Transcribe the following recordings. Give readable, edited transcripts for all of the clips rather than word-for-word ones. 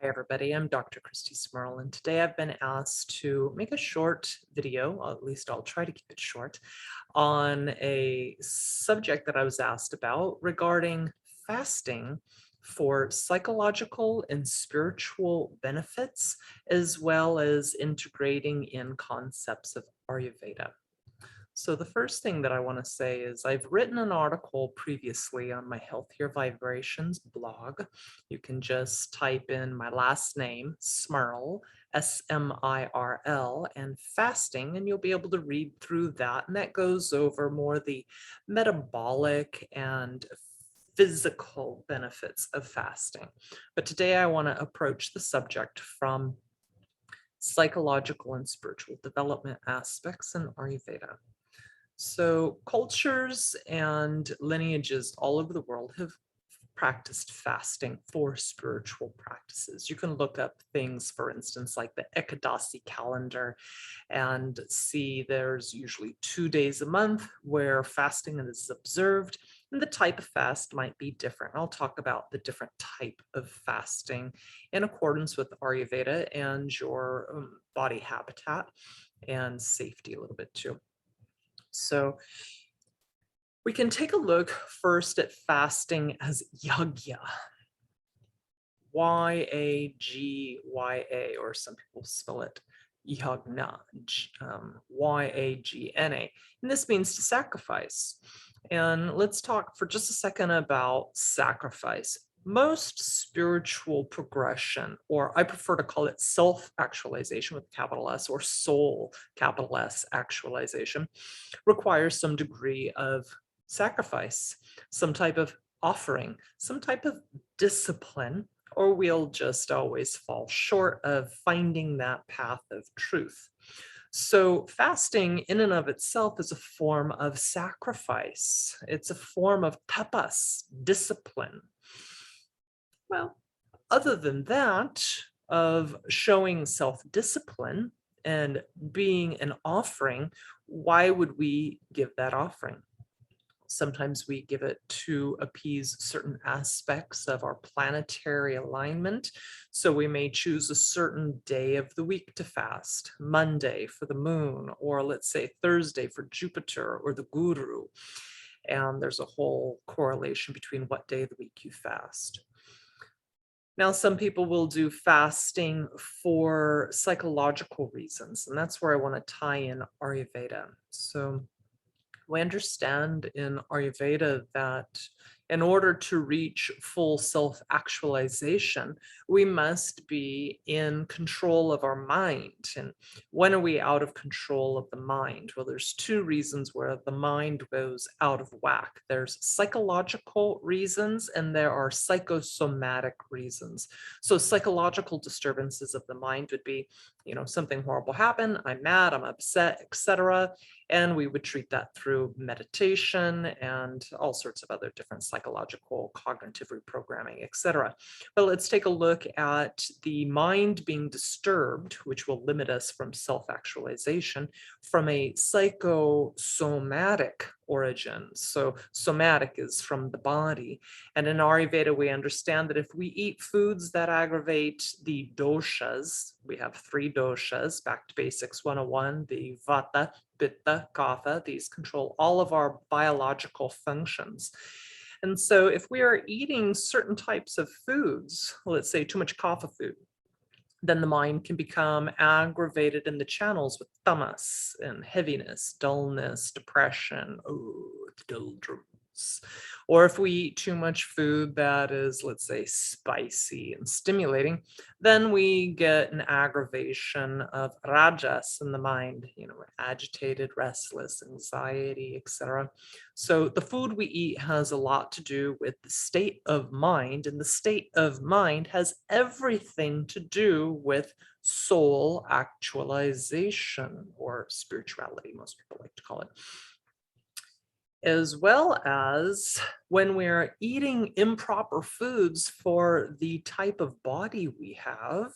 Hi, everybody. I'm Dr. Christy Smurl, and today I've been asked to make a short video, or at least I'll try to keep it short, on a subject that I was asked about regarding fasting for psychological and spiritual benefits, as well as integrating in concepts of Ayurveda. So the first thing that I want to say is I've written an article previously on my Healthier Vibrations blog. You can just type in my last name, Smurl, Smirl, and fasting, and you'll be able to read through that. And that goes over more the metabolic and physical benefits of fasting. But today I want to approach the subject from psychological and spiritual development aspects in Ayurveda. So, cultures and lineages all over the world have practiced fasting for spiritual practices. You can look up things, for instance, like the Ekadasi calendar and see there's usually 2 days a month where fasting is observed, and the type of fast might be different. I'll talk about the different type of fasting in accordance with Ayurveda and your body habitat and safety a little bit too. So we can take a look first at fasting as yagya, Y-A-G-Y-A, or some people spell it yagna, Y-A-G-N-A. And this means to sacrifice. And let's talk for just a second about sacrifice. Most spiritual progression, or I prefer to call it self-actualization with capital S, or soul, capital S, actualization, requires some degree of sacrifice, some type of offering, some type of discipline, or we'll just always fall short of finding that path of truth. So, fasting in and of itself is a form of sacrifice. It's a form of tapas, discipline. Well, other than that, of showing self discipline and being an offering, why would we give that offering? Sometimes we give it to appease certain aspects of our planetary alignment. So we may choose a certain day of the week to fast, Monday for the moon, or let's say Thursday for Jupiter or the guru. And there's a whole correlation between what day of the week you fast. Now, some people will do fasting for psychological reasons, and that's where I want to tie in Ayurveda. So we understand in Ayurveda that in order to reach full self actualization, we must be in control of our mind. And when are we out of control of the mind? Well, there's two reasons where the mind goes out of whack. There's psychological reasons and there are psychosomatic reasons. So psychological disturbances of the mind would be, something horrible happened, I'm mad, I'm upset, etc. And we would treat that through meditation and all sorts of other different psychological, cognitive reprogramming, etc. But let's take a look at the mind being disturbed, which will limit us from self-actualization, from a psychosomatic origin. So somatic is from the body. And in Ayurveda, we understand that if we eat foods that aggravate the doshas, we have three doshas, back to basics 101, the vata, pitta, kapha, these control all of our biological functions. And so if we are eating certain types of foods, let's say too much kapha food, then the mind can become aggravated in the channels with tamas and heaviness, dullness, depression, the doldrums. Or if we eat too much food that is, let's say, spicy and stimulating, then we get an aggravation of rajas in the mind, agitated, restless, anxiety, etc. So the food we eat has a lot to do with the state of mind, and the state of mind has everything to do with soul actualization, or spirituality, most people like to call it. As well as when we're eating improper foods for the type of body we have,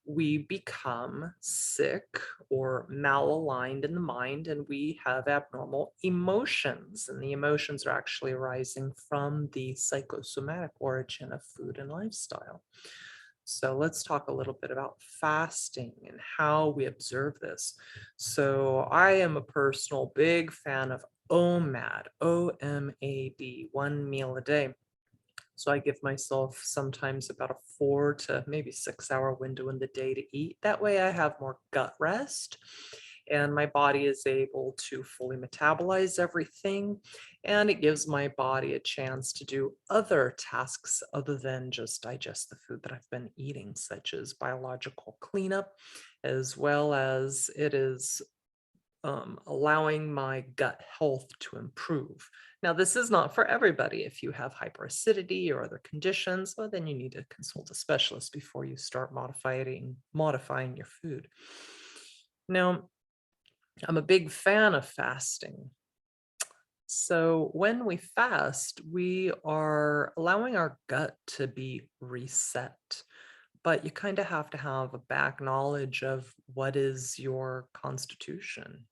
we become sick or malaligned in the mind, and we have abnormal emotions. And the emotions are actually arising from the psychosomatic origin of food and lifestyle. So let's talk a little bit about fasting and how we observe this. So I am a personal big fan of OMAD, OMAD, 1 meal a day. So I give myself sometimes about a 4 to maybe 6 hour window in the day to eat. That way I have more gut rest and my body is able to fully metabolize everything. And it gives my body a chance to do other tasks other than just digest the food that I've been eating, such as biological cleanup, as well as it is allowing my gut health to improve. Now, this is not for everybody. If you have hyperacidity or other conditions, well, then you need to consult a specialist before you start modifying your food. Now, I'm a big fan of fasting. So when we fast, we are allowing our gut to be reset. But you kind of have to have a back knowledge of what is your constitution.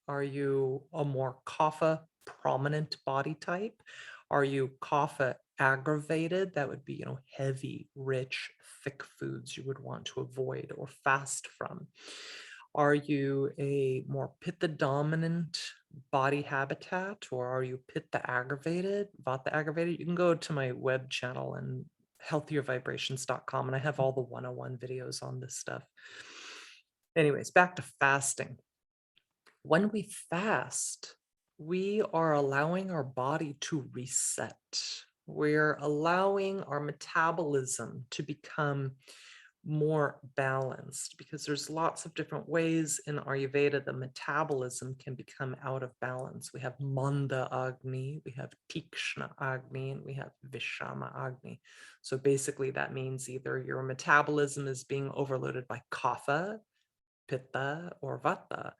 Are you a more kapha prominent body type? Are you kapha aggravated? That would be, heavy, rich, thick foods you would want to avoid or fast from. Are you a more pitta dominant body habitat, or are you pitta aggravated, vata aggravated? You can go to my web channel and healthiervibrations.com, and I have all the 101 videos on this stuff. Anyways, back to fasting. When we fast, we are allowing our body to reset. We're allowing our metabolism to become more balanced, because there's lots of different ways in Ayurveda the metabolism can become out of balance. We have Manda Agni, we have Tikshna Agni, and we have Vishama Agni. So basically that means either your metabolism is being overloaded by Kapha, Pitta, or Vata.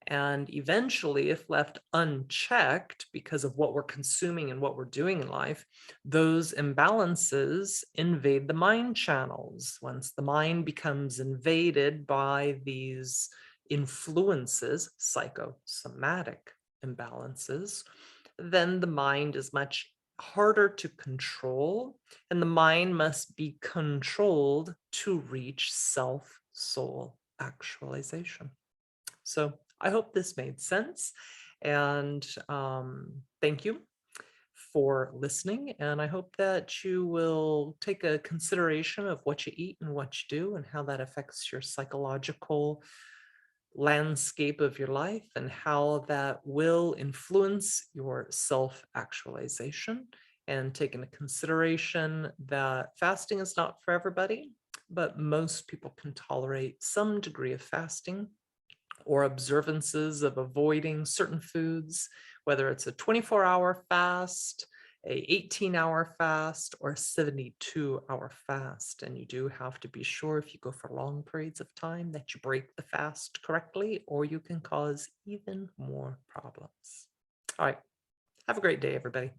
And eventually, if left unchecked because of what we're consuming and what we're doing in life, those imbalances invade the mind channels. Once the mind becomes invaded by these influences, psychosomatic imbalances, then the mind is much harder to control, and the mind must be controlled to reach self-soul actualization. So I hope this made sense. And thank you for listening. And I hope that you will take a consideration of what you eat and what you do and how that affects your psychological landscape of your life and how that will influence your self-actualization. And take into consideration that fasting is not for everybody, but most people can tolerate some degree of fasting or observances of avoiding certain foods, whether it's a 24-hour fast, a 18-hour fast, or a 72-hour fast. And you do have to be sure, if you go for long periods of time, that you break the fast correctly, or you can cause even more problems. All right. Have a great day, everybody.